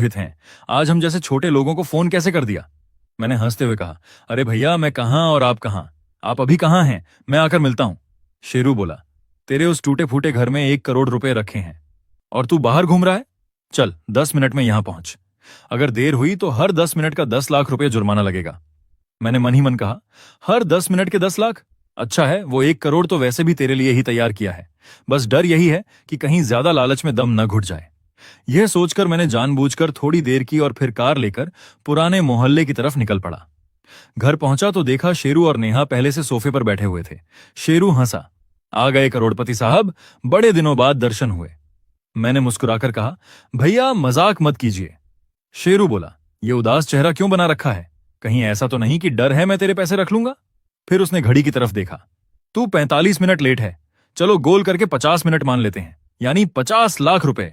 हित हैं। आज हम जैसे छोटे लोगों को फोन कैसे कर दिया? मैंने हंसते हुए कहा, अरे भैया मैं कहाँ और आप कहाँ? आप अभी कहाँ हैं? मैं आकर मिलता हूं। शेरू बोला, तेरे उस टूटे फूटे घर में 1 करोड़ रुपए रखे हैं और तू बाहर घूम रहा है? चल 10 मिनट में यहां पहुंच। अगर देर हुई तो हर 10 मिनट का 10 लाख रुपए जुर्माना लगेगा। मैंने मन ही मन कहा, हर 10 मिनट के 10 लाख? अच्छा है, वो 1 करोड़ तो वैसे भी तेरे लिए ही तैयार किया है। बस डर यही है कि कहीं ज्यादा लालच में दम न घुट जाए। यह सोचकर मैंने जानबूझकर थोड़ी देर की और फिर कार लेकर पुराने मोहल्ले की तरफ निकल पड़ा। घर पहुंचा तो देखा शेरू और नेहा पहले से सोफे पर बैठे हुए थे। शेरू हंसा, आ गए करोड़पति साहब, बड़े दिनों बाद दर्शन हुए। मैंने मुस्कुराकर कहा, भैया मजाक मत कीजिए। शेरू बोला, ये उदास चेहरा क्यों बना रखा है? कहीं ऐसा तो नहीं कि डर है मैं तेरे पैसे रख लूंगा? फिर उसने घड़ी की तरफ देखा, तू 45 मिनट लेट है। चलो गोल करके 50 मिनट मान लेते हैं, यानी 50 लाख रुपए।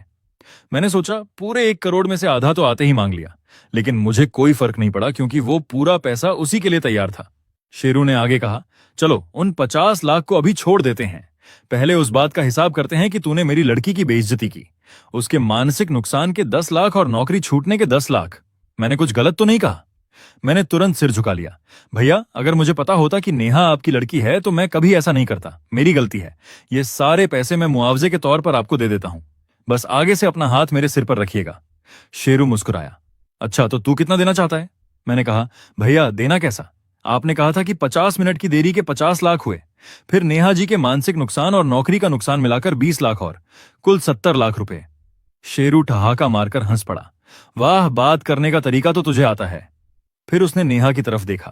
मैंने सोचा पूरे 1 करोड़ में से आधा तो आते ही मांग लिया, लेकिन मुझे कोई फर्क नहीं पड़ा क्योंकि वो पूरा पैसा उसी के लिए तैयार था। शेरू ने आगे कहा, चलो उन 50 लाख को अभी छोड़ देते हैं। पहले उस बात का हिसाब करते हैं कि तूने मेरी लड़की की बेइज्जती की, उसके मानसिक नुकसान के 10 लाख और नौकरी छूटने के 10 लाख। मैंने कुछ गलत तो नहीं कहा? मैंने तुरंत सिर झुका लिया, भैया अगर मुझे पता होता कि नेहा आपकी लड़की है तो मैं कभी ऐसा नहीं करता, मेरी गलती है। ये सारे पैसे मैं मुआवजे के तौर पर आपको दे देता हूं, बस आगे से अपना हाथ मेरे सिर पर रखिएगा। शेरू मुस्कुराया, अच्छा तो तू कितना देना चाहता है? मैंने कहा, भैया देना कैसा? आपने कहा था कि 50 मिनट की देरी के 50 लाख हुए, फिर नेहा जी के मानसिक नुकसान और नौकरी का नुकसान मिलाकर 20 लाख और कुल 70 लाख रुपए। शेरू ठहाका मारकर हंस पड़ा, वाह बात करने का तरीका तो तुझे आता है। फिर उसने नेहा की तरफ देखा,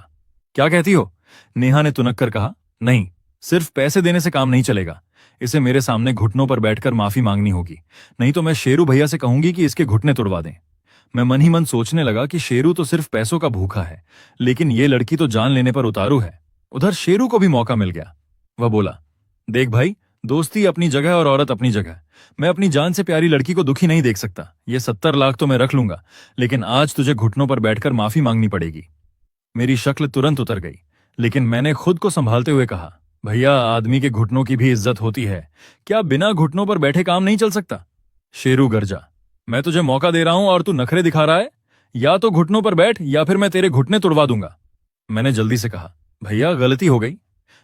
क्या कहती हो? नेहा ने तुनक कर कहा, नहीं, सिर्फ पैसे देने से काम नहीं चलेगा, इसे मेरे सामने घुटनों पर बैठकर माफी मांगनी होगी, नहीं तो मैं शेरू भैया से कहूंगी कि इसके घुटने तुड़वा दें। मैं मन ही मन सोचने लगा कि शेरू तो सिर्फ पैसों का भूखा है, लेकिन ये लड़की तो जान लेने पर उतारू है। उधर शेरू को भी मौका मिल गया। वह बोला, देख भाई, दोस्ती अपनी जगह और औरत अपनी जगह। मैं अपनी जान से प्यारी लड़की को दुखी नहीं देख सकता। ये 70 लाख तो मैं रख लूंगा, लेकिन आज तुझे घुटनों पर बैठकर माफी मांगनी पड़ेगी। मेरी शक्ल तुरंत उतर गई, लेकिन मैंने खुद को संभालते हुए कहा, भैया आदमी के घुटनों की भी इज्जत होती है, क्या बिना घुटनों पर बैठे काम नहीं चल सकता? शेरू गरजा, मैं तुझे मौका दे रहा हूं और तू नखरे दिखा रहा है, या तो घुटनों पर बैठ या फिर मैं तेरे घुटने तुड़वा दूंगा। मैंने जल्दी से कहा, भैया गलती हो गई,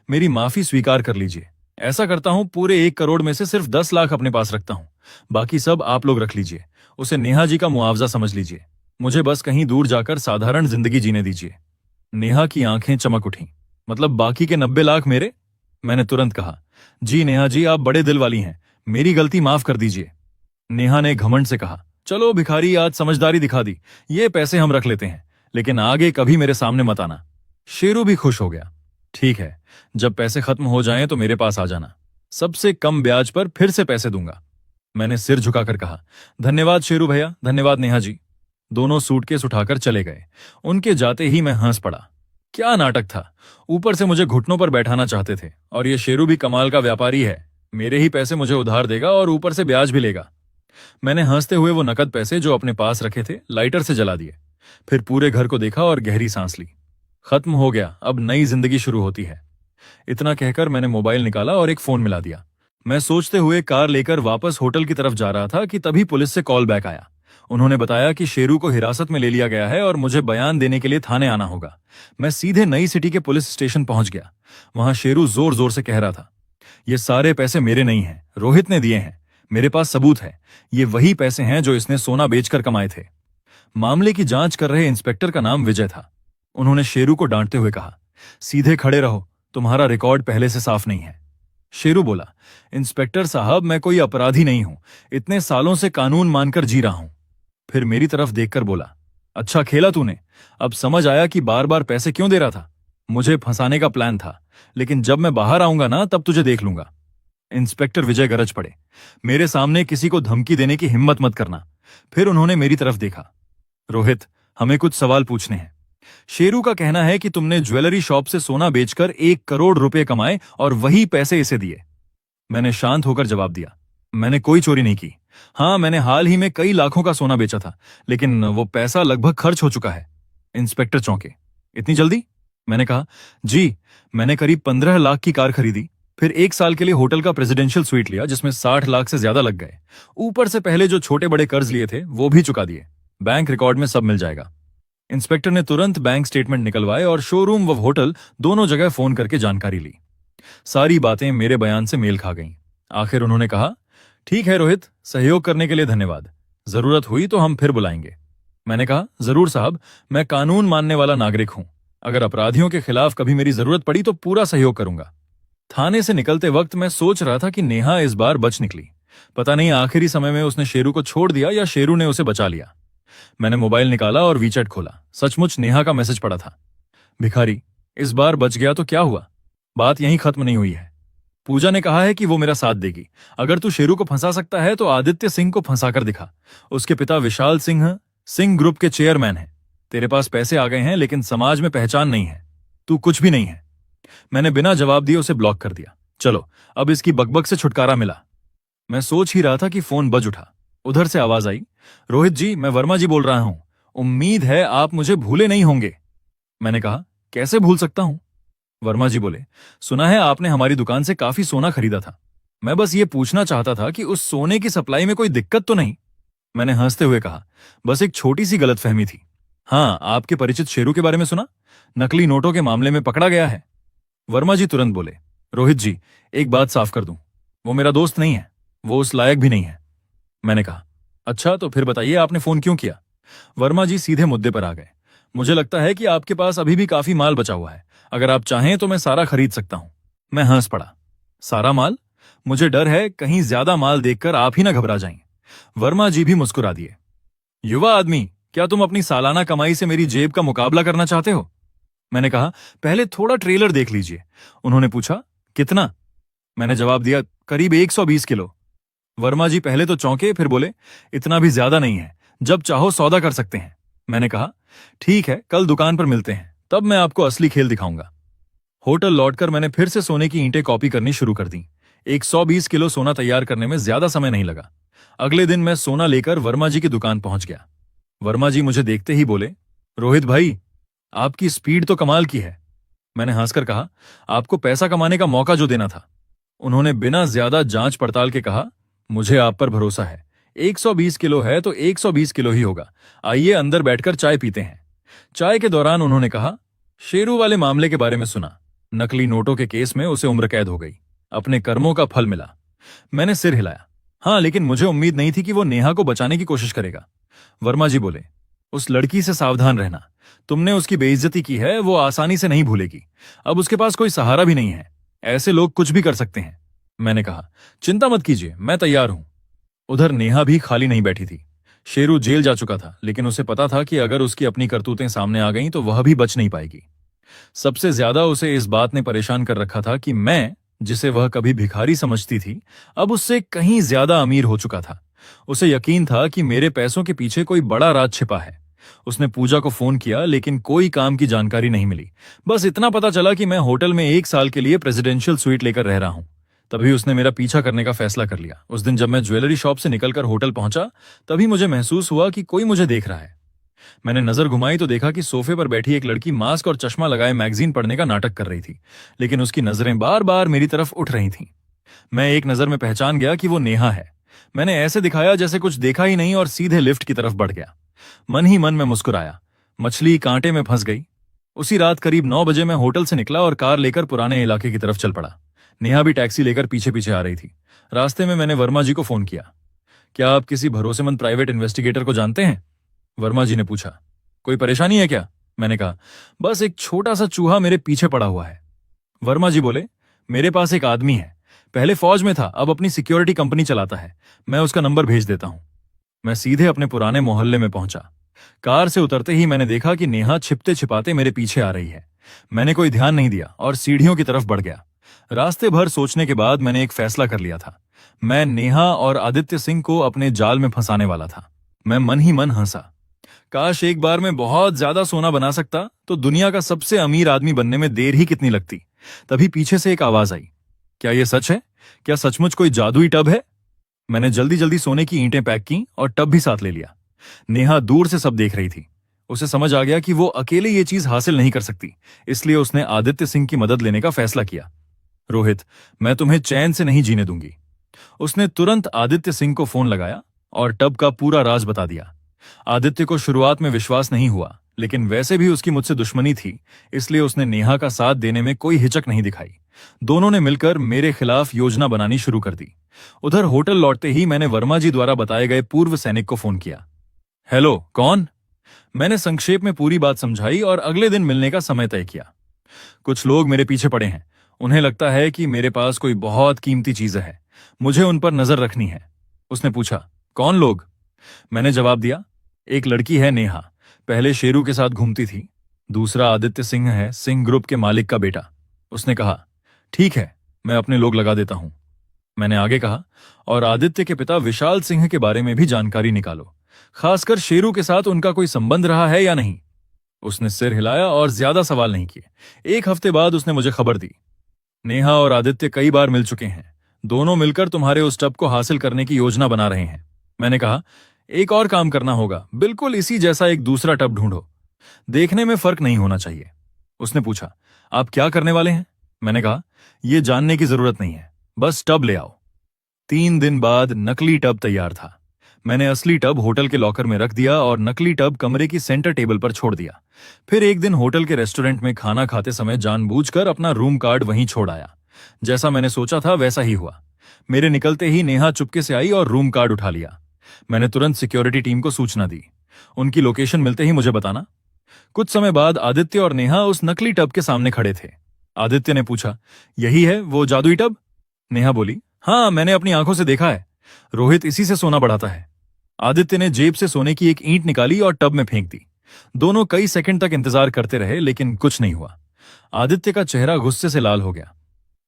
मेरी माफी स्वीकार कर लीजिए। ऐसा करता हूं, पूरे 1 करोड़ में से सिर्फ 10 लाख अपने पास रखता हूं, बाकी सब आप लोग रख लीजिए। उसे नेहा जी का मुआवजा समझ लीजिए, मुझे बस कहीं दूर जाकर साधारण जिंदगी जीने दीजिए। नेहा की आंखें चमक उठीं, मतलब बाकी के 90 लाख मेरे? मैंने तुरंत कहा, जी नेहा जी आप बड़े दिल वाली हैं, मेरी गलती माफ कर दीजिए। नेहा ने घमंड से कहा, चलो भिखारी आज समझदारी दिखा दी, ये पैसे हम रख लेते हैं, लेकिन आगे कभी मेरे सामने मत आना। शेरू भी खुश हो गया, ठीक है, जब पैसे खत्म हो जाएं तो मेरे पास आ जाना, सबसे कम ब्याज पर फिर से पैसे दूंगा। मैंने सिर झुकाकर कहा, धन्यवाद शेरू भैया, धन्यवाद नेहा जी। दोनों सूटकेस उठाकर चले गए। उनके जाते ही मैं हंस पड़ा, क्या नाटक था। ऊपर से मुझे घुटनों पर बैठाना चाहते थे, और ये शेरू भी कमाल का व्यापारी है, मेरे ही पैसे मुझे उधार देगा और ऊपर से ब्याज भी लेगा। मैंने हंसते हुए वो नकद पैसे जो अपने पास रखे थे लाइटर से जला दिए, फिर पूरे घर को देखा और गहरी सांस ली। खत्म हो गया, अब नई जिंदगी शुरू होती है। इतना कहकर मैंने मोबाइल निकाला और एक फोन मिला दिया। मैं सोचते हुए कार लेकर वापस होटल की तरफ जा रहा था कि तभी पुलिस से कॉल बैक आया। उन्होंने बताया कि शेरू को हिरासत में ले लिया गया है और मुझे बयान देने के लिए थाने आना होगा। मैं सीधे नई सिटी के पुलिस स्टेशन पहुंच गया। वहां शेरू जोर जोर से कह रहा था, ये सारे पैसे मेरे नहीं हैं, रोहित ने दिए हैं, मेरे पास सबूत है, ये वही पैसे हैं जो इसने सोना बेचकर कमाए थे। मामले की जांच कर रहे इंस्पेक्टर का नाम विजय था। उन्होंने शेरू को डांटते हुए कहा, सीधे खड़े रहो, तुम्हारा रिकॉर्ड पहले से साफ नहीं है। शेरू बोला, इंस्पेक्टर साहब मैं कोई अपराधी नहीं हूं, इतने सालों से कानून मानकर जी रहा हूं। फिर मेरी तरफ देखकर बोला, अच्छा खेला तूने, अब समझ आया कि बार बार पैसे क्यों दे रहा था। मुझे फंसाने का प्लान था, लेकिन जब मैं बाहर आऊंगा ना तब तुझे देख लूंगा। इंस्पेक्टर विजय गरज पड़े, मेरे सामने किसी को धमकी देने की हिम्मत मत करना। फिर उन्होंने मेरी तरफ देखा, रोहित हमें कुछ सवाल पूछने हैं। शेरू का कहना है कि तुमने ज्वेलरी शॉप से सोना बेचकर 1 करोड़ रुपए कमाए और वही पैसे इसे दिए। मैंने शांत होकर जवाब दिया, मैंने कोई चोरी नहीं की। हाँ, मैंने हाल ही में कई लाखों का सोना बेचा था, लेकिन वो पैसा लगभग खर्च हो चुका है। इंस्पेक्टर चौंके, इतनी जल्दी? मैंने कहा, जी, मैंने करीब 15 लाख की कार खरीदी, फिर 1 साल के लिए होटल का प्रेसिडेंशियल स्वीट लिया जिसमें 60 लाख से ज्यादा लग गए। ऊपर से पहले जो छोटे बड़े कर्ज लिए थे वो भी चुका दिए। बैंक रिकॉर्ड में सब मिल जाएगा। इंस्पेक्टर ने तुरंत बैंक स्टेटमेंट निकलवाए और शोरूम व होटल दोनों जगह फोन करके जानकारी ली। सारी बातें मेरे बयान से मेल खा गईं। आखिर उन्होंने कहा, ठीक है रोहित, सहयोग करने के लिए धन्यवाद। जरूरत हुई तो हम फिर बुलाएंगे। मैंने कहा, जरूर साहब, मैं कानून मानने वाला नागरिक हूं। अगर अपराधियों के खिलाफ कभी मेरी जरूरत पड़ी तो पूरा सहयोग करूंगा। थाने से निकलते वक्त मैं सोच रहा था कि नेहा इस बार बच निकली। पता नहीं आखिरी समय में उसने शेरू को छोड़ दिया या शेरू ने उसे बचा लिया। मैंने मोबाइल निकाला और वीचैट खोला। सचमुच नेहा का मैसेज पड़ा था। भिखारी, इस बार बच गया तो क्या हुआ? बात यहीं खत्म नहीं हुई है। पूजा ने कहा है कि वो मेरा साथ देगी। अगर तू शेरू को फंसा सकता है तो आदित्य सिंह को फंसा कर दिखा। उसके पिता विशाल सिंह ग्रुप के चेयरमैन हैं। तेरे पास पैसे आ गए हैं लेकिन समाज में पहचान नहीं है। तू कुछ भी नहीं है। मैंने बिना जवाब दिए उसे ब्लॉक कर दिया। चलो, अब इसकी बकबक से छुटकारा मिला। मैं सोच ही रहा था कि फोन बज उठा। उधर से आवाज आई, रोहित जी, मैं वर्मा जी बोल रहा हूं। उम्मीद है आप मुझे भूले नहीं होंगे। मैंने कहा, कैसे भूल सकता हूं? वर्मा जी बोले, सुना है आपने हमारी दुकान से काफी सोना खरीदा था। मैं बस ये पूछना चाहता था कि उस सोने की सप्लाई में कोई दिक्कत तो नहीं? मैंने हंसते हुए कहा, बस एक छोटी सी गलतफहमी थी। हाँ, आपके परिचित शेरू के बारे में सुना? नकली नोटों के मामले में पकड़ा गया है। वर्मा जी तुरंत बोले, रोहित जी, एक बात साफ कर दूं, वो मेरा दोस्त नहीं है, वो उस लायक भी नहीं है। मैंने कहा, अच्छा तो फिर बताइए आपने फोन क्यों किया? वर्मा जी सीधे मुद्दे पर आ गए। मुझे लगता है कि आपके पास अभी भी काफी माल बचा हुआ है। अगर आप चाहें तो मैं सारा खरीद सकता हूं। मैं हंस पड़ा। सारा माल? मुझे डर है कहीं ज्यादा माल देखकर आप ही ना घबरा जाएं। वर्मा जी भी मुस्कुरा दिए। युवा आदमी, क्या तुम अपनी सालाना कमाई से मेरी जेब का मुकाबला करना चाहते हो? मैंने कहा, पहले थोड़ा ट्रेलर देख लीजिए। उन्होंने पूछा, कितना? मैंने जवाब दिया, करीब 120 किलो। वर्मा जी पहले तो चौंके, फिर बोले, इतना भी ज्यादा नहीं है, जब चाहो सौदा कर सकते हैं। मैंने कहा, ठीक है, कल दुकान पर मिलते हैं, तब मैं आपको असली खेल दिखाऊंगा। होटल लौटकर मैंने फिर से सोने की ईंटें कॉपी करनी शुरू कर दी। 120 किलो सोना तैयार करने में ज्यादा समय नहीं लगा। अगले दिन मैं सोना लेकर वर्मा जी की दुकान पहुंच गया। वर्मा जी मुझे देखते ही बोले, रोहित भाई, आपकी स्पीड तो कमाल की है। मैंने हंसकर कहा, आपको पैसा कमाने का मौका जो देना था। उन्होंने बिना ज्यादा जांच पड़ताल के कहा, मुझे आप पर भरोसा है। 120 किलो है तो 120 किलो ही होगा। आइए अंदर बैठकर चाय पीते हैं। चाय के दौरान उन्होंने कहा, शेरू वाले मामले के बारे में सुना? नकली नोटों के केस में उसे उम्र कैद हो गई। अपने कर्मों का फल मिला। मैंने सिर हिलाया। हाँ, लेकिन मुझे उम्मीद नहीं थी कि वो नेहा को बचाने की कोशिश करेगा। वर्मा जी बोले, उस लड़की से सावधान रहना। तुमने उसकी बेइज्जती की है, वो आसानी से नहीं भूलेगी। अब उसके पास कोई सहारा भी नहीं है। ऐसे लोग कुछ भी कर सकते हैं। मैंने कहा, चिंता मत कीजिए, मैं तैयार हूं। उधर नेहा भी खाली नहीं बैठी थी। शेरू जेल जा चुका था, लेकिन उसे पता था कि अगर उसकी अपनी करतूतें सामने आ गईं तो वह भी बच नहीं पाएगी। सबसे ज्यादा उसे इस बात ने परेशान कर रखा था कि मैं, जिसे वह कभी भिखारी समझती थी, अब उससे कहीं ज्यादा अमीर हो चुका था। उसे यकीन था कि मेरे पैसों के पीछे कोई बड़ा राज छिपा है। उसने पूजा को फोन किया, लेकिन कोई काम की जानकारी नहीं मिली। बस इतना पता चला कि मैं होटल में 1 साल के लिए प्रेसिडेंशियल स्वीट लेकर रह रहा हूं। तभी उसने मेरा पीछा करने का फैसला कर लिया। उस दिन जब मैं ज्वेलरी शॉप से निकलकर होटल पहुंचा, तभी मुझे महसूस हुआ कि कोई मुझे देख रहा है। मैंने नजर घुमाई तो देखा कि सोफे पर बैठी एक लड़की मास्क और चश्मा लगाए मैगजीन पढ़ने का नाटक कर रही थी, लेकिन उसकी नजरें बार बार मेरी तरफ उठ रही थीं। मैं एक नजर में पहचान गया कि वो नेहा है। मैंने ऐसे दिखाया जैसे कुछ देखा ही नहीं और सीधे लिफ्ट की तरफ बढ़ गया। मन ही मन में मुस्कुराया। मछली कांटे में फंस गई। उसी रात करीब 9 बजे मैं होटल से निकला और कार लेकर पुराने इलाके की तरफ चल पड़ा। नेहा भी टैक्सी लेकर पीछे पीछे आ रही थी। रास्ते में मैंने वर्मा जी को फोन किया। क्या आप किसी भरोसेमंद प्राइवेट इन्वेस्टिगेटर को जानते हैं? वर्मा जी ने पूछा। कोई परेशानी है क्या? मैंने कहा, बस एक छोटा सा चूहा मेरे पीछे पड़ा हुआ है। वर्मा जी बोले, मेरे पास एक आदमी है, पहले फौज में था, अब अपनी सिक्योरिटी कंपनी चलाता है। मैं उसका नंबर भेज देता हूं। मैं सीधे अपने पुराने मोहल्ले में पहुंचा। कार से उतरते ही मैंने देखा कि नेहा छिपते छिपाते मेरे पीछे आ रही है। मैंने कोई ध्यान नहीं दिया और सीढ़ियों की तरफ बढ़ गया। रास्ते भर सोचने के बाद मैंने एक फैसला कर लिया था। मैं नेहा और आदित्य सिंह को अपने जाल में फंसाने वाला था। मैं मन ही मन हंसा। काश एक बार मैं बहुत ज्यादा सोना बना सकता तो दुनिया का सबसे अमीर आदमी बनने में देर ही कितनी लगती। तभी पीछे से एक आवाज आई। क्या यह सच है? क्या सचमुच कोई जादुई टब है? मैंने जल्दी जल्दी सोने की ईंटें पैक की और टब भी साथ ले लिया। नेहा दूर से सब देख रही थी। उसे समझ आ गया कि वो अकेले ये चीज हासिल नहीं कर सकती, इसलिए उसने आदित्य सिंह की मदद लेने का फैसला किया। रोहित, मैं तुम्हें चैन से नहीं जीने दूंगी। उसने तुरंत आदित्य सिंह को फोन लगाया और टब का पूरा राज बता दिया। आदित्य को शुरुआत में विश्वास नहीं हुआ, लेकिन वैसे भी उसकी मुझसे दुश्मनी थी, इसलिए उसने नेहा का साथ देने में कोई हिचक नहीं दिखाई। दोनों ने मिलकर मेरे खिलाफ योजना बनानी शुरू कर दी। उधर होटल लौटते ही मैंने वर्मा जी द्वारा बताए गए पूर्व सैनिक को फोन किया। हेलो, कौन? मैंने संक्षेप में पूरी बात समझाई और अगले दिन मिलने का समय तय किया। कुछ लोग मेरे पीछे पड़े हैं, उन्हें लगता है कि मेरे पास कोई बहुत कीमती चीज है, मुझे उन पर नजर रखनी है। उसने पूछा, कौन लोग? मैंने जवाब दिया, एक लड़की है नेहा, पहले शेरू के साथ घूमती थी। दूसरा आदित्य सिंह है, सिंह ग्रुप के मालिक का बेटा। उसने कहा, ठीक है, मैं अपने लोग लगा देता हूं। मैंने आगे कहा, और आदित्य के पिता विशाल सिंह के बारे में भी जानकारी निकालो, खासकर शेरू के साथ उनका कोई संबंध रहा है या नहीं। उसने सिर हिलाया और ज्यादा सवाल नहीं किए। 1 हफ्ते बाद उसने मुझे खबर दी, नेहा और आदित्य कई बार मिल चुके हैं, दोनों मिलकर तुम्हारे उस टब को हासिल करने की योजना बना रहे हैं। मैंने कहा, एक और काम करना होगा, बिल्कुल इसी जैसा एक दूसरा टब ढूंढो, देखने में फर्क नहीं होना चाहिए। उसने पूछा, आप क्या करने वाले हैं? मैंने कहा, यह जानने की जरूरत नहीं है, बस टब ले आओ। 3 दिन बाद नकली टब तैयार था। मैंने असली टब होटल के लॉकर में रख दिया और नकली टब कमरे की सेंटर टेबल पर छोड़ दिया। फिर एक दिन होटल के रेस्टोरेंट में खाना खाते समय जानबूझकर अपना रूम कार्ड वहीं छोड़ आया। जैसा मैंने सोचा था वैसा ही हुआ। मेरे निकलते ही नेहा चुपके से आई और रूम कार्ड उठा लिया। मैंने तुरंत सिक्योरिटी टीम को सूचना दी, उनकी लोकेशन मिलते ही मुझे बताना। कुछ समय बाद आदित्य और नेहा उस नकली टब के सामने खड़े थे। आदित्य ने पूछा, यही है वो जादुई टब? नेहा बोली, हाँ, मैंने अपनी आंखों से देखा है, रोहित इसी से सोना बढ़ाता है। आदित्य ने जेब से सोने की एक ईंट निकाली और टब में फेंक दी। दोनों कई सेकंड तक इंतजार करते रहे, लेकिन कुछ नहीं हुआ। आदित्य का चेहरा गुस्से से लाल हो गया।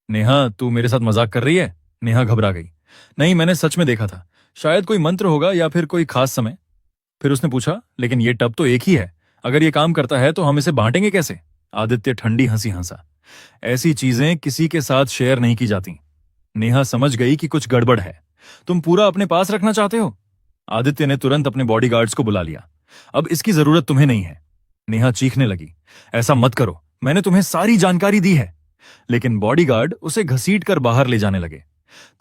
नेहा, तू मेरे साथ मजाक कर रही है? नेहा घबरा गई। नहीं, मैंने सच में देखा था, शायद कोई मंत्र होगा या फिर कोई खास समय। फिर उसने पूछा, लेकिन ये टब तो एक ही है, अगर ये काम करता है तो हम इसे बांटेंगे कैसे? आदित्य ठंडी हंसी हंसा, ऐसी चीजें किसी के साथ शेयर नहीं की जाती। नेहा समझ गई कि कुछ गड़बड़ है। तुम पूरा अपने पास रखना चाहते हो? आदित्य ने तुरंत अपने बॉडीगार्ड्स को बुला लिया। अब इसकी जरूरत तुम्हें नहीं है। नेहा चीखने लगी, ऐसा मत करो, मैंने तुम्हें सारी जानकारी दी है। लेकिन बॉडीगार्ड उसे घसीट कर बाहर ले जाने लगे।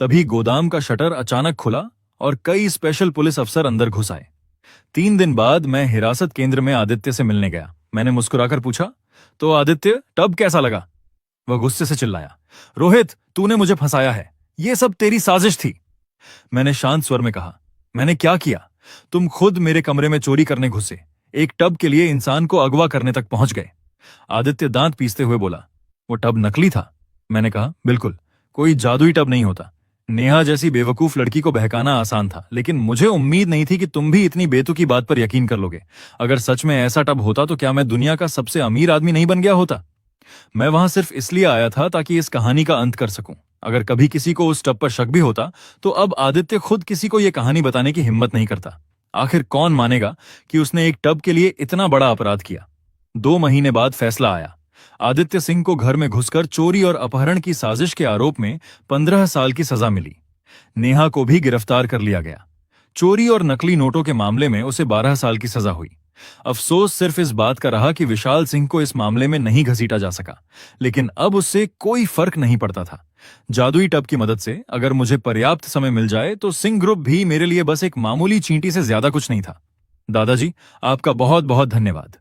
तभी गोदाम का शटर अचानक खुला और कई स्पेशल पुलिस अफसर अंदर घुस आए। 3 दिन बाद मैं हिरासत केंद्र में आदित्य से मिलने गया। मैंने मुस्कुराकर पूछा, तो आदित्य, टब कैसा लगा? वह गुस्से से चिल्लाया, रोहित, तूने मुझे फंसाया है, यह सब तेरी साजिश थी। मैंने शांत स्वर में कहा, मैंने क्या किया? तुम खुद मेरे कमरे में चोरी करने घुसे, एक टब के लिए इंसान को अगवा करने तक पहुंच गए। आदित्य दांत पीसते हुए बोला, वो टब नकली था। मैंने कहा, बिल्कुल, कोई जादुई टब नहीं होता। नेहा जैसी बेवकूफ लड़की को बहकाना आसान था, लेकिन मुझे उम्मीद नहीं थी कि तुम भी इतनी बेतुकी बात पर यकीन कर लोगे। अगर सच में ऐसा टब होता तो क्या मैं दुनिया का सबसे अमीर आदमी नहीं बन गया होता? मैं वहां सिर्फ इसलिए आया था ताकि इस कहानी का अंत कर सकूं। अगर कभी किसी को उस टब पर शक भी होता तो अब आदित्य खुद किसी को यह कहानी बताने की हिम्मत नहीं करता। आखिर कौन मानेगा कि उसने एक टब के लिए इतना बड़ा अपराध किया? 2 महीने बाद फैसला आया। आदित्य सिंह को घर में घुसकर चोरी और अपहरण की साजिश के आरोप में 15 साल की सजा मिली। नेहा को भी गिरफ्तार कर लिया गया। चोरी और नकली नोटों के मामले में उसे 12 साल की सजा हुई। अफसोस सिर्फ इस बात का रहा कि विशाल सिंह को इस मामले में नहीं घसीटा जा सका, लेकिन अब उससे कोई फर्क नहीं पड़ता था। जादुई टब की मदद से अगर मुझे पर्याप्त समय मिल जाए तो सिंह ग्रुप भी मेरे लिए बस एक मामूली चींटी से ज्यादा कुछ नहीं था। दादाजी, आपका बहुत बहुत धन्यवाद।